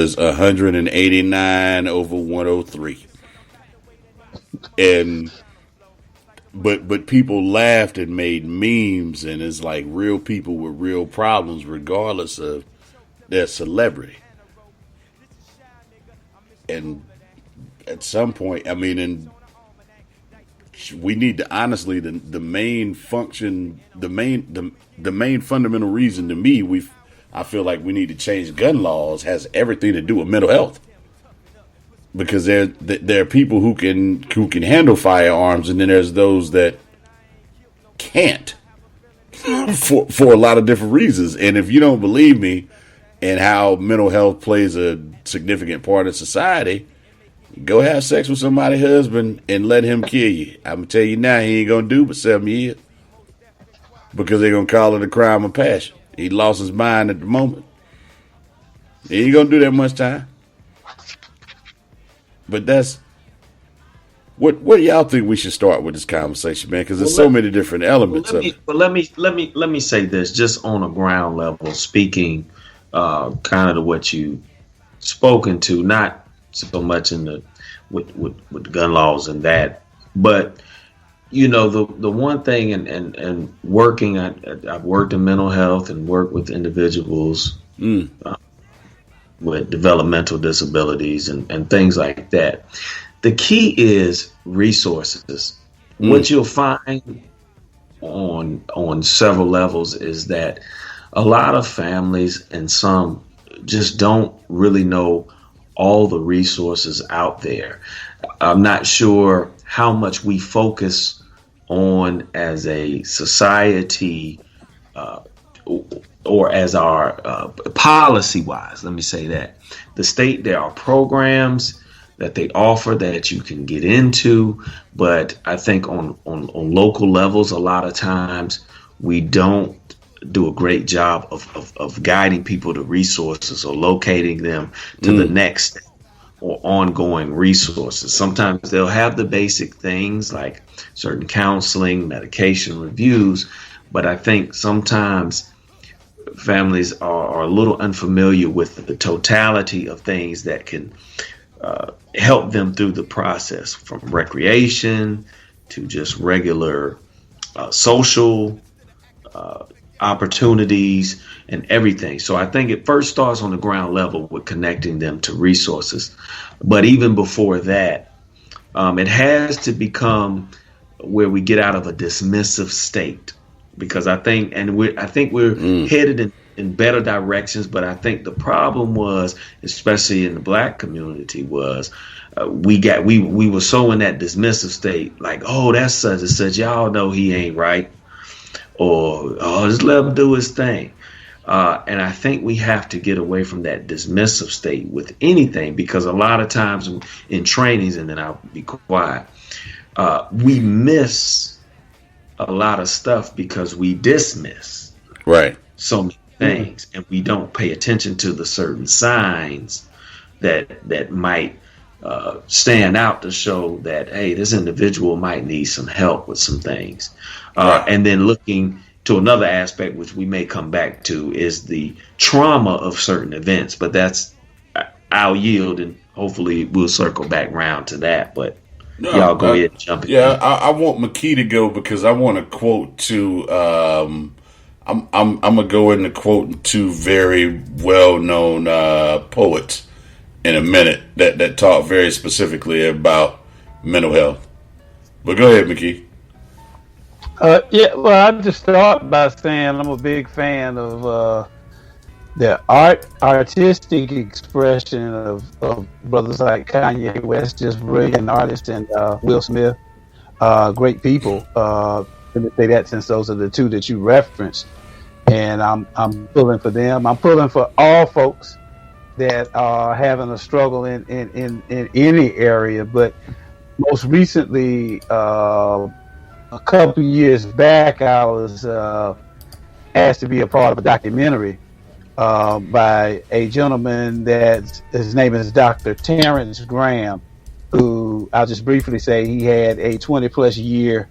was 189 over 103, and but people laughed and made memes, and it's like real people with real problems, regardless of their celebrity. And at some point, I mean, and we need to honestly the main function, the main fundamental reason to me I feel like we need to change gun laws has everything to do with mental health. Because there are people who can handle firearms, and then there's those that can't for a lot of different reasons. And if you don't believe me and how mental health plays a significant part of society, go have sex with somebody's husband and let him kill you. I'm gonna tell you now, he ain't gonna do but 7 years because they're gonna call it a crime of passion. He lost his mind at the moment. He ain't gonna do that much time. But that's what do y'all think we should start with this conversation, man? Because there's so many different elements of it. But let me say this, just on a ground level, speaking kind of to what you spoken to, not so much in the with gun laws and that, but you know the one thing and working, I've worked in mental health and worked with individuals. With developmental disabilities and things like that. The key is resources. What you'll find on several levels is that a lot of families and some just don't really know all the resources out there. I'm not sure how much we focus on as a society or as our policy wise, let me say that. The state, there are programs that they offer that you can get into, but I think on local levels, a lot of times we don't do a great job of guiding people to resources or locating them to the next or ongoing resources. Sometimes they'll have the basic things like certain counseling, medication reviews, but I think sometimes families are a little unfamiliar with the totality of things that can help them through the process, from recreation to just regular social opportunities and everything. So I think it first starts on the ground level with connecting them to resources. But even before that, it has to become where we get out of a dismissive state. Because I think we're headed in better directions, but I think the problem was, especially in the Black community, was we were so in that dismissive state, like, oh, that's such and such, y'all know he ain't right, or oh, just let him do his thing. And I think we have to get away from that dismissive state with anything, because a lot of times in trainings, and then I'll be quiet, we miss a lot of stuff because we dismiss so many things, and we don't pay attention to the certain signs that might stand out to show that, hey, this individual might need some help with some things. And then looking to another aspect, which we may come back to, is the trauma of certain events. But I'll yield, and hopefully we'll circle back round to that. But y'all go ahead and jump in. Yeah, I want McKee to go because I want to quote two. I'm gonna go into quoting two very well known poets in a minute that talk very specifically about mental health. But go ahead, McKee. Yeah, well, I'll just start by saying I'm a big fan of the artistic expression of brothers like Kanye West, just brilliant artists, and Will Smith, great people. Let me say that, since those are the two that you referenced, and I'm pulling for them. I'm pulling for all folks that are having a struggle in any area, but most recently, a couple years back, I was asked to be a part of a documentary by a gentleman that his name is Dr. Terrence Graham, who I'll just briefly say he had a 20-plus year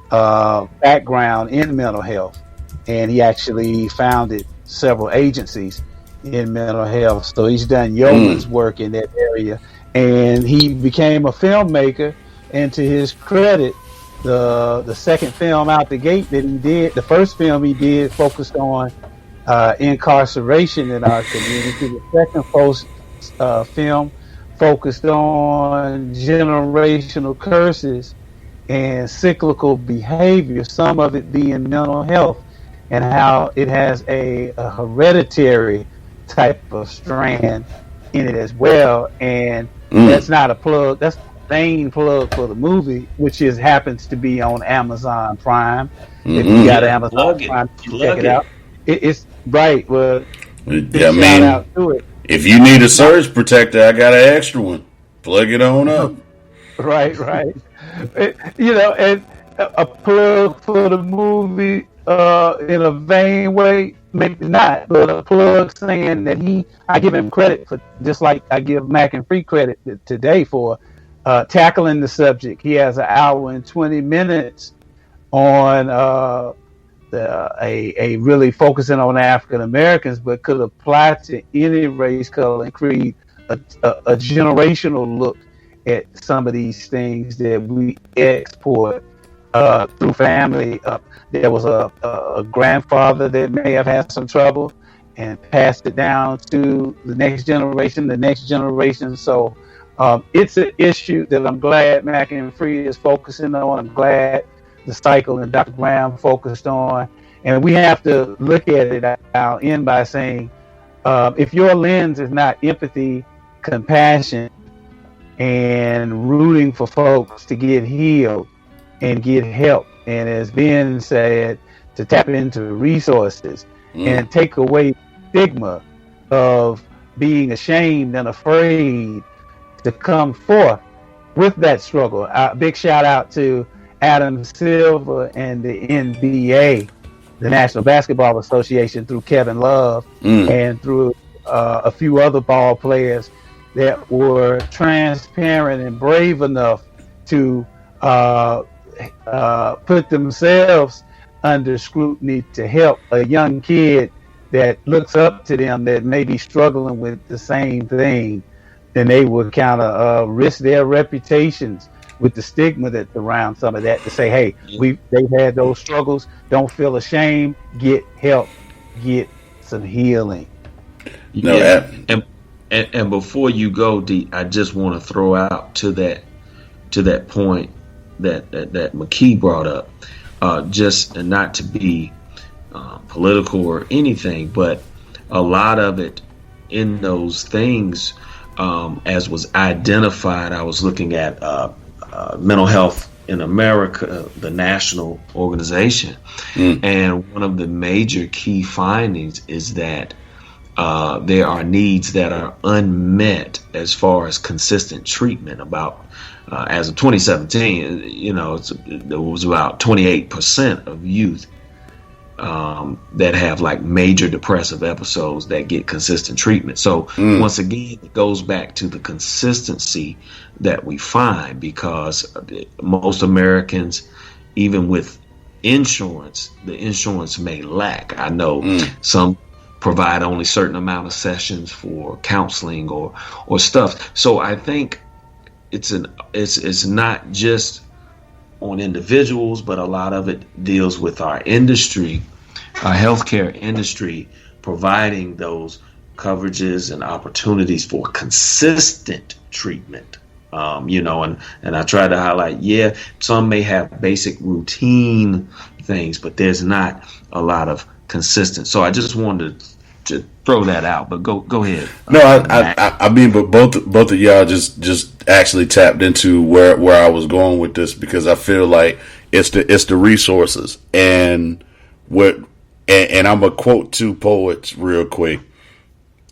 background in mental health, and he actually founded several agencies. in mental health. So he's done yeoman's work in that area, and he became a filmmaker. And to his credit, the second film out the gate that he did, the first film he did focused on incarceration in our community. The second film focused on generational curses and cyclical behavior, some of it being mental health, and how it has a hereditary type of strand in it as well. And that's not a plug, that's the main plug for the movie, which happens to be on Amazon Prime. If you got Amazon Prime, you can check it out. It's right. Well, shout out to it. If you need a surge protector, I got an extra one. Plug it on up. Right. And a plug for the movie in a vain way, maybe not, but a plug saying that I give him credit for, just like I give Mac and Free credit today for tackling the subject. He has an hour and 20 minutes on a really focusing on African Americans, but could apply to any race, color, and creed, a generational look at some of these things that we export through family. There was a grandfather that may have had some trouble and passed it down to the next generation. So it's an issue that I'm glad Mac and Free is focusing on. I'm glad the cycle and Dr. Graham focused on. And we have to look at it. I'll end by saying, if your lens is not empathy, compassion, and rooting for folks to get healed and get help, and as Ben said, to tap into resources and take away stigma of being ashamed and afraid to come forth with that struggle. Big shout out to Adam Silver and the NBA, the National Basketball Association, through Kevin Love and through a few other ball players that were transparent and brave enough to put themselves under scrutiny to help a young kid that looks up to them that may be struggling with the same thing. Then they would kind of risk their reputations with the stigma that's around some of that, to say, hey, they've had those struggles. Don't feel ashamed. Get help. Get some healing. And before you go, D, I just want to throw out to that point that McKee brought up, just and not to be political or anything, but a lot of it in those things, as was identified. I was looking at Mental Health in America, the national organization, and one of the major key findings is that there are needs that are unmet as far as consistent treatment. About as of 2017, there was about 28% of youth that have like major depressive episodes that get consistent treatment. So once again, it goes back to the consistency that we find, because most Americans, even with insurance, the insurance may lack. I know some provide only certain amount of sessions for counseling or stuff. So I think it's not just on individuals, but a lot of it deals with our industry, our healthcare industry, providing those coverages and opportunities for consistent treatment. And I try to highlight, some may have basic routine things, but there's not a lot of consistent. So I just wanted to throw that out, but go ahead. No, I mean, but both of y'all just actually tapped into where I was going with this, because I feel like it's the resources and and I'm gonna quote two poets real quick,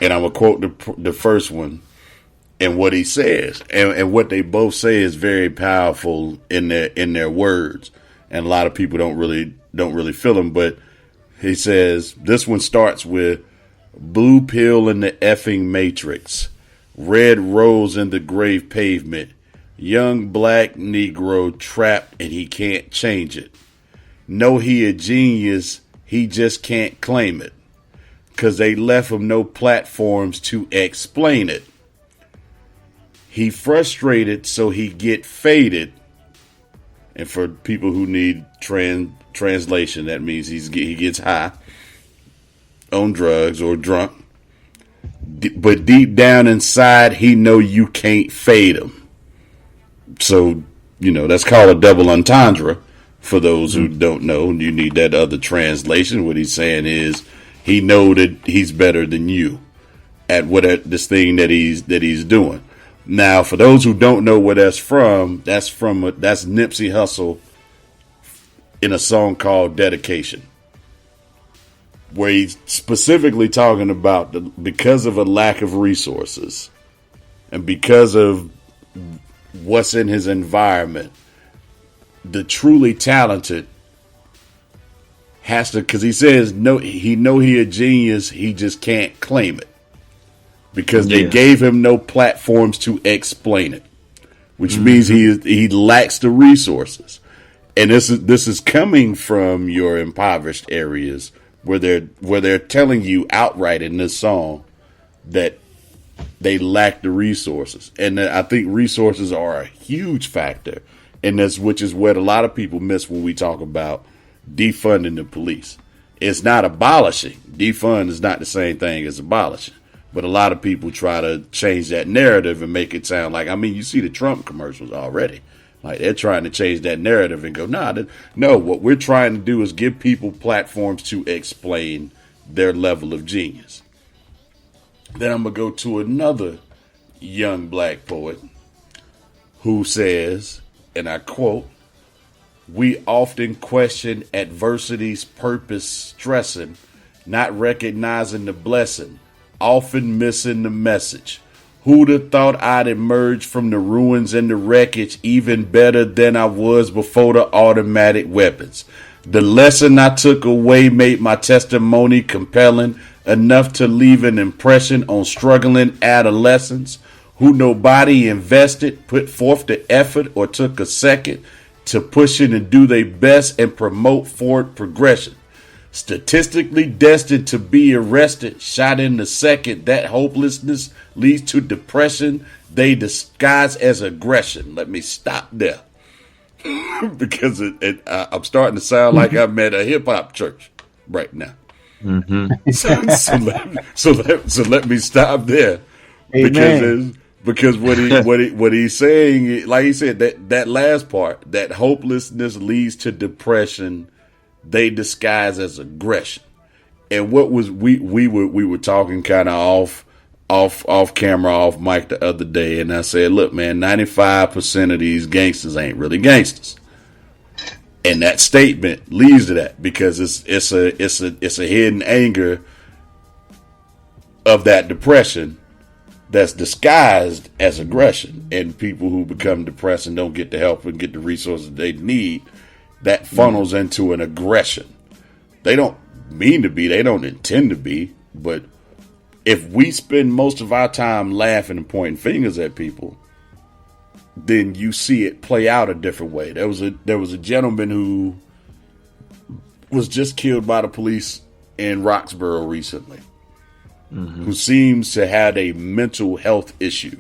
and I'm gonna quote the first one and what he says, and what they both say is very powerful in their words, and a lot of people don't really feel them, but he says this one starts with: blue pill in the effing matrix, red rose in the grave pavement, young black Negro trapped and he can't change it. Know he a genius, he just can't claim it. because they left him no platforms to explain it. He frustrated, so he get faded. And for people who need translation, that means he gets high on drugs or drunk. But deep down inside, he know you can't fade him. So, that's called a double entendre. For those who don't know, you need that other translation. What he's saying is he know that he's better than you at this thing that he's doing. Now, for those who don't know where that's from Nipsey Hussle in a song called Dedication, where he's specifically talking about because of a lack of resources and because of what's in his environment, the truly talented has to, because he says he a genius, he just can't claim it because they gave him no platforms to explain it, which means he lacks the resources. And this is coming from your impoverished areas where they're telling you outright in this song that they lack the resources. And I think resources are a huge factor. And which is what a lot of people miss when we talk about defunding the police. It's not abolishing. Defund is not the same thing as abolishing. But a lot of people try to change that narrative and make it sound like, you see the Trump commercials already. Like they're trying to change that narrative and go, no, what we're trying to do is give people platforms to explain their level of genius. Then I'm going to go to another young black poet who says, and I quote, "We often question adversity's purpose, stressing, not recognizing the blessing, often missing the message. Who'd have thought I'd emerge from the ruins and the wreckage even better than I was before the automatic weapons? The lesson I took away made my testimony compelling, enough to leave an impression on struggling adolescents who nobody invested, put forth the effort, or took a second to push it and do their best and promote forward progression. Statistically destined to be arrested, shot in the second. That hopelessness leads to depression. They disguise as aggression." Let me stop there because I'm starting to sound like I'm at a hip hop church right now. Mm-hmm. So let me stop there. Amen. Because what he's saying, like he said, that last part, that hopelessness leads to depression, they disguise as aggression. And what was we were talking kind of off camera, off mic the other day, and I said, look, man, 95% of these gangsters ain't really gangsters. And that statement leads to that because it's a hidden anger of that depression that's disguised as aggression. And people who become depressed and don't get the help and get the resources they need, that funnels into an aggression. They don't mean to be, they don't intend to be, but if we spend most of our time laughing and pointing fingers at people, then you see it play out a different way. There was a gentleman who was just killed by the police in Roxborough recently, who seems to have a mental health issue.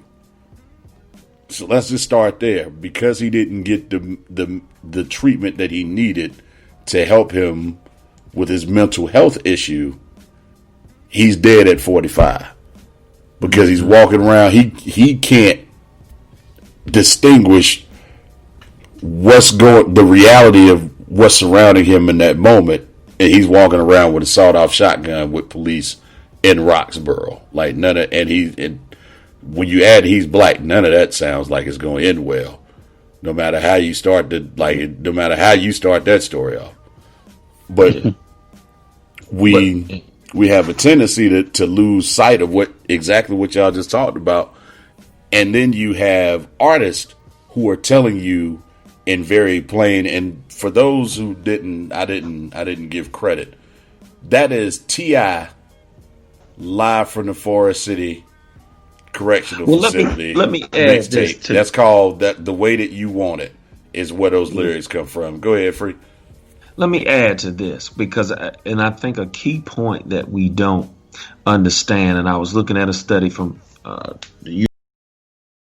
So let's just start there. Because he didn't get the treatment that he needed to help him with his mental health issue, he's dead at 45. Because he's walking around, he can't distinguish the reality of what's surrounding him in that moment, and he's walking around with a sawed-off shotgun with police in Roxborough. Like none of, and when you add he's black, none of that sounds like it's going to end well. No matter how you start that story off, but we have a tendency to lose sight of exactly what y'all just talked about. And then you have artists who are telling you in very plain, and for those who I didn't give credit. That is T.I. live from the Forest City Correctional Facility. Let me add this. That's called The Way That You Want It is where those lyrics come from. Go ahead, Free. Let me add to this because, and I think a key point that we don't understand. And I was looking at a study from the